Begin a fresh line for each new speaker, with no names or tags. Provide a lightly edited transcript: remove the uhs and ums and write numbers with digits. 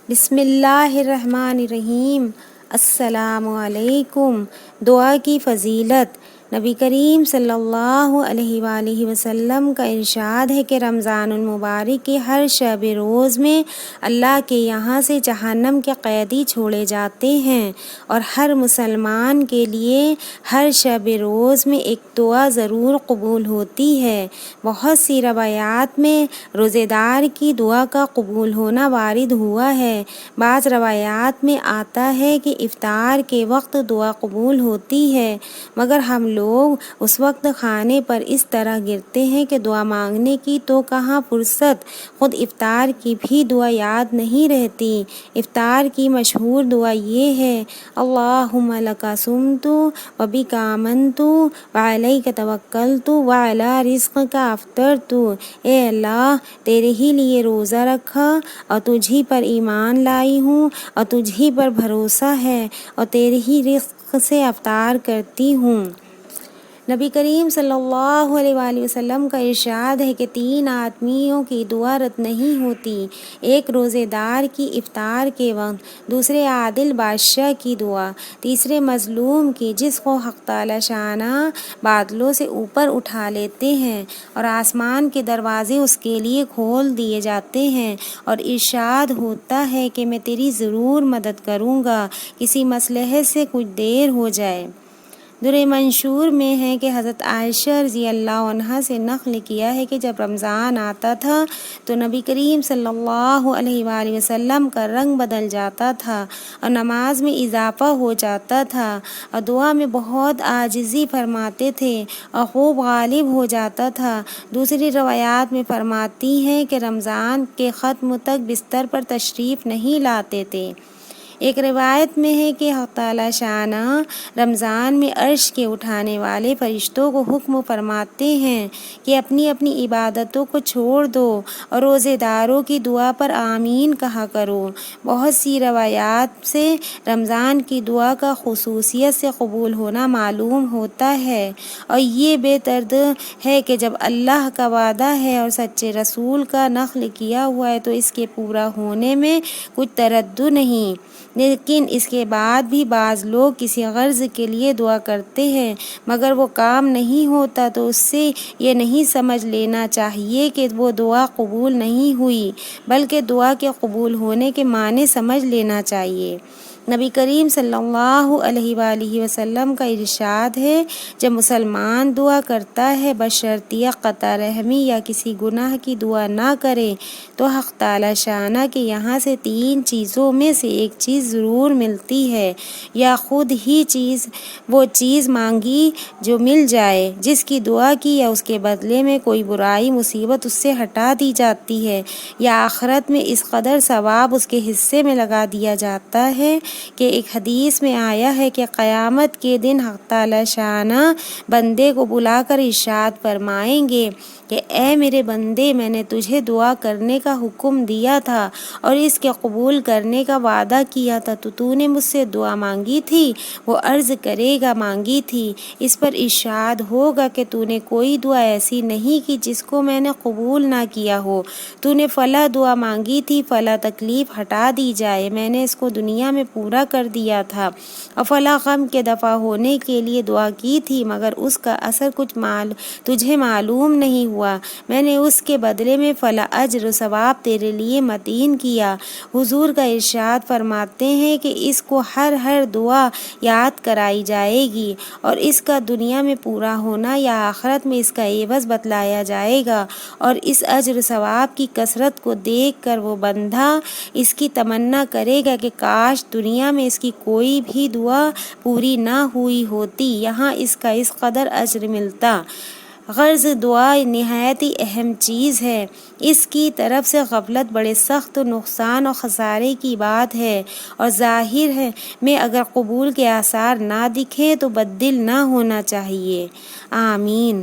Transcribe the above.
بسم اللہ الرحمن الرحیم۔ السلام علیکم۔ دعا کی فضیلت۔ نبی کریم صلی اللہ علیہ وآلہ وسلم کا ارشاد ہے کہ رمضان المبارک کے ہر شب روز میں اللہ کے یہاں سے جہنم کے قیدی چھوڑے جاتے ہیں، اور ہر مسلمان کے لیے ہر شب روز میں ایک دعا ضرور قبول ہوتی ہے۔ بہت سی روایات میں روزے دار کی دعا کا قبول ہونا وارد ہوا ہے۔ بعض روایات میں آتا ہے کہ افطار کے وقت دعا قبول ہوتی ہے، مگر ہم لوگ اس وقت کھانے پر اس طرح گرتے ہیں کہ دعا مانگنے کی تو کہاں فرصت، خود افطار کی بھی دعا یاد نہیں رہتی۔ افطار کی مشہور دعا یہ ہے: اللہم لک صمت وبک آمنت وعلیک توکلت وعلی رزقک افطرت۔ اے اللہ، تیرے ہی لیے روزہ رکھا اور تجھی پر ایمان لائی ہوں، اور تجھی پر بھروسہ ہے، اور تیرے ہی رزق سے افطار کرتی ہوں۔ نبی کریم صلی اللہ علیہ وآلہ وسلم کا ارشاد ہے کہ 3 آدمیوں کی دعا رد نہیں ہوتی: ایک روزے دار کی افطار کے وقت، دوسرے عادل بادشاہ کی دعا، تیسرے مظلوم کی جس کو حق تعالی شانہ بادلوں سے اوپر اٹھا لیتے ہیں اور آسمان کے دروازے اس کے لیے کھول دیے جاتے ہیں، اور ارشاد ہوتا ہے کہ میں تیری ضرور مدد کروں گا، کسی مصلحت سے کچھ دیر ہو جائے۔ درِ منشور میں ہے کہ حضرت عائشہ رضی اللہ عنہا سے نقل کیا ہے کہ جب رمضان آتا تھا تو نبی کریم صلی اللہ علیہ وآلہ وسلم کا رنگ بدل جاتا تھا، اور نماز میں اضافہ ہو جاتا تھا، اور دعا میں بہت عاجزی فرماتے تھے، اور خوب غالب ہو جاتا تھا۔ دوسری روایات میں فرماتی ہیں کہ رمضان کے ختم تک بستر پر تشریف نہیں لاتے تھے۔ ایک روایت میں ہے کہ حق تعالی شانہ رمضان میں عرش کے اٹھانے والے فرشتوں کو حکم فرماتے ہیں کہ اپنی اپنی عبادتوں کو چھوڑ دو اور روزے داروں کی دعا پر آمین کہا کرو۔ بہت سی روایات سے رمضان کی دعا کا خصوصیت سے قبول ہونا معلوم ہوتا ہے، اور یہ بے ترد ہے کہ جب اللہ کا وعدہ ہے اور سچے رسول کا نقل کیا ہوا ہے تو اس کے پورا ہونے میں کچھ تردد نہیں۔ لیکن اس کے بعد بھی بعض لوگ کسی غرض کے لیے دعا کرتے ہیں، مگر وہ کام نہیں ہوتا تو اس سے یہ نہیں سمجھ لینا چاہیے کہ وہ دعا قبول نہیں ہوئی، بلکہ دعا کے قبول ہونے کے معنی سمجھ لینا چاہیے۔ نبی کریم صلی اللہ علیہ وآلہ وسلم کا ارشاد ہے: جب مسلمان دعا کرتا ہے بشرطیہ قطع رحمی یا کسی گناہ کی دعا نہ کرے تو حق تعالی شانہ کے یہاں سے 3 چیزوں میں سے ایک چیز ضرور ملتی ہے، یا خود ہی وہ چیز مانگی جو مل جائے، جس کی دعا کی، یا اس کے بدلے میں کوئی برائی مصیبت اس سے ہٹا دی جاتی ہے، یا آخرت میں اس قدر ثواب اس کے حصے میں لگا دیا جاتا ہے کہ ایک حدیث میں آیا ہے کہ قیامت کے دن حق تعالی شانہ بندے کو بلا کر ارشاد فرمائیں گے کہ اے میرے بندے، میں نے تجھے دعا کرنے کا حکم دیا تھا اور اس کے قبول کرنے کا وعدہ کیا تھا، تو نے مجھ سے دعا مانگی تھی، وہ عرض کرے گا مانگی تھی۔ اس پر ارشاد ہوگا کہ تو نے کوئی دعا ایسی نہیں کی جس کو میں نے قبول نہ کیا ہو، تو نے فلاں دعا مانگی تھی فلاں تکلیف ہٹا دی جائے، میں نے اس کو دنیا میں پورا کر دیا تھا، اور فلاں غم کے دفع ہونے کے لیے دعا کی تھی مگر اس کا اثر کچھ تجھے معلوم نہیں ہوا، میں نے اس کے بدلے میں فلاں اجر و ثواب تیرے لیے متعین کیا۔ حضور کا ارشاد فرماتے ہیں کہ اس کو ہر دعا یاد کرائی جائے گی، اور اس کا دنیا میں پورا ہونا یا آخرت میں اس کا عوض بتلایا جائے گا، اور اس اجر و ثواب کی کثرت کو دیکھ کر وہ بندہ اس کی تمنا کرے گا کہ کاش دنیا میں اس کی کوئی بھی دعا پوری نہ ہوئی ہوتی، یہاں اس کا اس قدر اجر ملتا۔ غرض دعا نہایت ہی اہم چیز ہے، اس کی طرف سے غفلت بڑے سخت نقصان اور خسارے کی بات ہے، اور ظاہر میں اگر قبول کے آثار نہ دکھیں تو بد دل نہ ہونا چاہیے۔ آمین۔